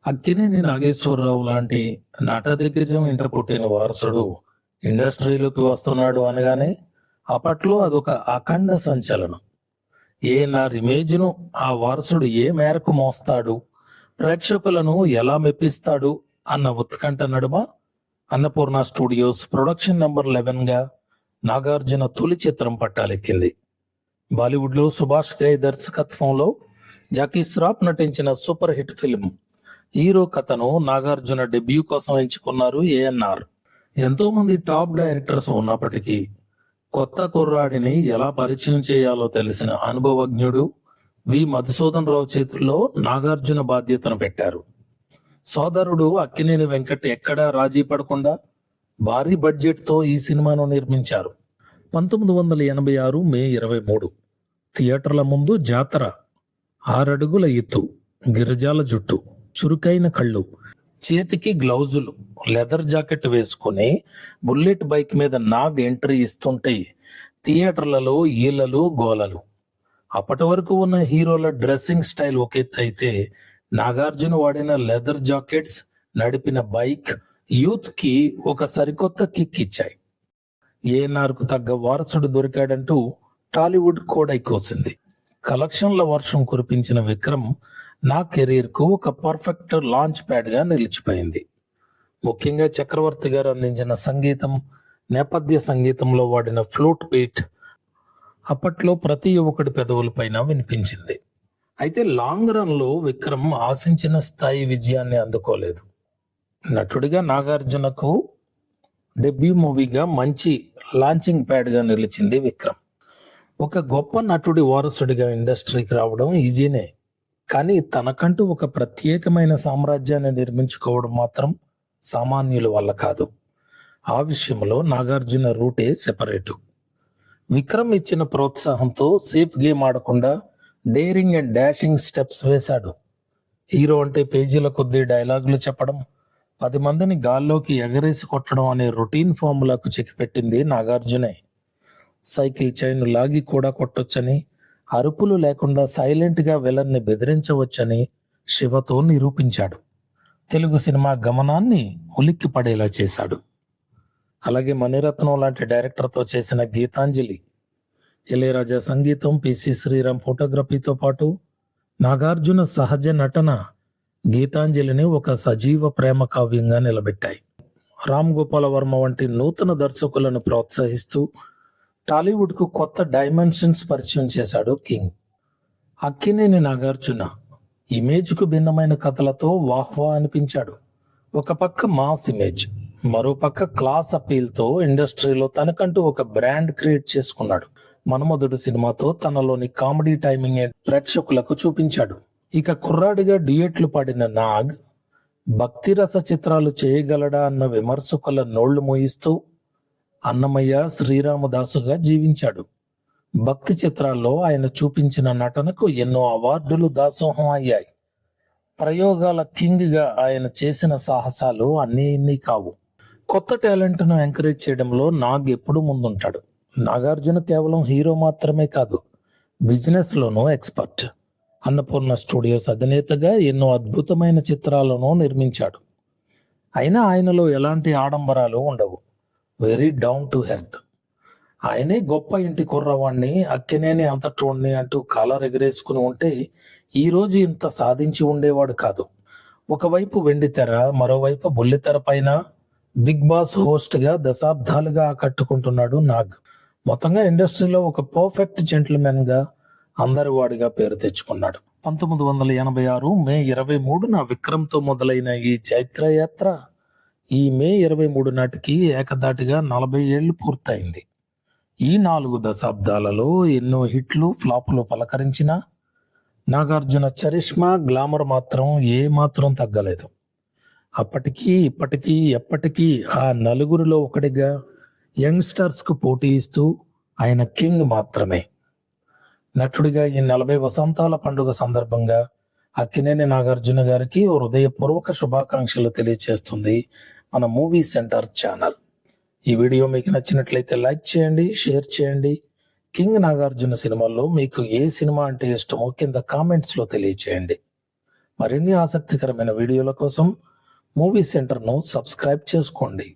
అక్కినేని నాగేశ్వరరావు లాంటి నట దిగ్గజం ఇంట పుట్టిన వారసుడు ఇండస్ట్రీలోకి వస్తున్నాడు అనగానే అప్పట్లో అదొక అఖండ సంచలనం. ఏఎన్ఆర్ ఇమేజ్ ను ఆ వారసుడు ఏ మేరకు మోస్తాడు, ప్రేక్షకులను ఎలా మెప్పిస్తాడు అన్న ఉత్కంఠ నడుమ అన్నపూర్ణ స్టూడియోస్ ప్రొడక్షన్ నంబర్ 11 గా నాగార్జున తొలి చిత్రం పట్టాలెక్కింది. బాలీవుడ్ లో సుభాష్ ఘై దర్శకత్వంలో జాకీ శ్రాఫ్ నటించిన సూపర్ హిట్ ఫిల్మ్ హీరో కథను నాగార్జున డెబ్యూ కోసం ఎంచుకున్నారు ఏఎన్ఆర్. ఎంతో మంది టాప్ డైరెక్టర్స్ ఉన్నప్పటికీ కొత్త కుర్రాడిని ఎలా పరిచయం చేయాలో తెలిసిన అనుభవజ్ఞుడు వి మధుసూదన్ రావు చేతుల్లో నాగార్జున బాధ్యతను పెట్టారు. సోదరుడు అక్కినేని వెంకట్ ఎక్కడా రాజీ పడకుండా భారీ బడ్జెట్ తో ఈ సినిమాను నిర్మించారు. 1986 మే 23 థియేటర్ల ముందు జాతర. 6 అడుగుల ఎత్తు, గిరిజాల జుట్టు, చురుకైన కళ్ళు, చేతికి గ్లౌజులు, లెదర్ జాకెట్ వేసుకుని బుల్లెట్ బైక్ మీద నాగ్ ఎంట్రీ ఇస్తుంటే థియేటర్లలో ఈలలు గోలలు. అప్పటి వరకు ఉన్న హీరోల డ్రెస్సింగ్ స్టైల్ ఒక ఎత్తు అయితే నాగార్జున వాడిన లెదర్ జాకెట్స్, నడిపిన బైక్ యూత్ కి ఒక సరికొత్త కిక్ ఇచ్చాయి. ఏఎన్ఆర్ కు తగ్గ వారసుడు దొరికాడంటూ టాలీవుడ్ కోడై కోసింది. కలెక్షన్ల వర్షం కురిపించిన విక్రమ్ నా కెరీర్ కు ఒక పర్ఫెక్ట్ లాంచ్ ప్యాడ్ గా నిలిచిపోయింది. ముఖ్యంగా చక్రవర్తి గారు అందించిన సంగీతం, నేపథ్య సంగీతంలో వాడిన ఫ్లూట్ బీట్ అప్పట్లో ప్రతి ఒక్కడి పెదవులపైన వినిపించింది. అయితే లాంగ్ రన్ లో విక్రమ్ ఆశించిన స్థాయి విజయాన్ని అందుకోలేదు. నటుడిగా నాగార్జునకు డెబ్యూ మూవీగా మంచి లాంచింగ్ ప్యాడ్ గా నిలిచింది విక్రమ్. ఒక గొప్ప నటుడి వారసుడిగా ఇండస్ట్రీకి రావడం ఈజీనే, కానీ తనకంటూ ఒక ప్రత్యేకమైన సామ్రాజ్యాన్ని నిర్మించుకోవడం మాత్రం సామాన్యుల వల్ల కాదు. ఆ విషయంలో నాగార్జున రూటే సెపరేటు. విక్రమ్ ఇచ్చిన ప్రోత్సాహంతో సేఫ్ గేమ్ ఆడకుండా డేరింగ్ అండ్ డాషింగ్ స్టెప్స్ వేశాడు. హీరో అంటే పేజీల కొద్దీ డైలాగులు చెప్పడం, 10 మందిని గాల్లోకి ఎగరేసి కొట్టడం అనే రొటీన్ ఫార్ములాకు చెక్కిపెట్టింది నాగార్జునే. సైకిల్ చైన్ లాగి కూడా కొట్టొచ్చని, అరుపులు లేకుండా సైలెంట్ గా విలన్ని బెదిరించవచ్చని శివతో నిరూపించాడు. తెలుగు సినిమా గమనాన్ని ఉలిక్కి పడేలా చేశాడు. అలాగే మణిరత్నం లాంటి డైరెక్టర్తో చేసిన గీతాంజలి, ఇళయరాజా సంగీతం, పిసి శ్రీరామ్ ఫోటోగ్రఫీతో పాటు నాగార్జున సహజ నటన గీతాంజలిని ఒక సజీవ ప్రేమ కావ్యంగా నిలబెట్టాయి. రామ్ గోపాల వర్మ వంటి నూతన దర్శకులను ప్రోత్సహిస్తూ టాలీవుడ్ కు కొత్త డైమెన్షన్స్ పరిచయం చేశాడు కింగ్. అక్కినేని నాగార్జున ఇమేజ్ కు భిన్నమైన కథలతో వాహ్వా అనిపించాడు. ఒక పక్క మాస్ ఇమేజ్, మరో పక్క క్లాస్ అపీల్ తో ఇండస్ట్రీలో తనకంటూ ఒక బ్రాండ్ క్రియేట్ చేసుకున్నాడు. మన్మధుడు సినిమాతో తనలోని కామెడీ టైమింగ్ ప్రేక్షకులకు చూపించాడు. ఇక కుర్రాడిగా డ్యూయెట్లు పాడిన నాగ్ భక్తి రస చిత్రాలు చేయగలడా అన్న విమర్శకుల నోళ్లు మోయిస్తూ అన్నమయ్య, శ్రీరామదాసుగా జీవించాడు. భక్తి చిత్రాల్లో ఆయన చూపించిన నటనకు ఎన్నో అవార్డులు దాసోహం అయ్యాయి. ప్రయోగాల కింగ్ గా ఆయన చేసిన సాహసాలు అన్నీ ఇన్ని కావు. కొత్త టాలెంట్ ను ఎంకరేజ్ చేయడంలో నాగ్ ఎప్పుడూ ముందుంటాడు. నాగార్జున కేవలం హీరో మాత్రమే కాదు, బిజినెస్ లోనూ ఎక్స్పర్ట్. అన్నపూర్ణ స్టూడియోస్ అధినేతగా ఎన్నో అద్భుతమైన చిత్రాలను నిర్మించాడు. అయినా ఆయనలో ఎలాంటి ఆడంబరాలు ఉండవు. Very down to earth. ఆయనే గొప్ప ఇంటి కుర్రవాణ్ణి, అక్కినేని అంతటోణ్ణి అంటూ కాలర్ ఎగరేసుకుని ఉంటే ఈ రోజు ఇంత సాధించి ఉండేవాడు కాదు. ఒకవైపు వెండితెర, మరోవైపు బుల్లితెర పైన బిగ్ బాస్ హోస్ట్ గా దశాబ్దాలుగా ఆకట్టుకుంటున్నాడు నాగ్. మొత్తంగా ఇండస్ట్రీలో ఒక పర్ఫెక్ట్ జెంటిల్మెన్ గా అందరి వాడిగా పేరు తెచ్చుకున్నాడు. 1986 మే 23 విక్రమ్ తో మొదలైన ఈ చైత్రయాత్ర ఈ మే 23 నాటికి ఏకదాటిగా 40 ఏళ్లు పూర్తయింది. ఈ 4 దశాబ్దాలలో ఎన్నో హిట్లు, ఫ్లాపులు పలకరించిన నాగార్జున చరిష్మా, గ్లామర్ మాత్రం ఏ మాత్రం తగ్గలేదు. అప్పటికీ ఇప్పటికీ ఎప్పటికీ ఆ నలుగురిలో ఒకటిగా యంగ్స్టర్స్ కు పోటీ ఇస్తూ ఆయన కింగ్ మాత్రమే. నటుడిగా ఈ 40 వసంతాల పండుగ సందర్భంగా అక్కినేని నాగార్జున గారికి హృదయపూర్వక శుభాకాంక్షలు తెలియజేస్తుంది మన మూవీ సెంటర్ ఛానల్. ఈ వీడియో మీకు నచ్చినట్లయితే లైక్ చేయండి, షేర్ చేయండి. కింగ్ నాగార్జున సినిమాల్లో మీకు ఏ సినిమా అంటే ఇష్టమో కింద కామెంట్స్ లో తెలియచేయండి. మరిన్ని ఆసక్తికరమైన వీడియోల కోసం మూవీ సెంటర్ను సబ్స్క్రైబ్ చేసుకోండి.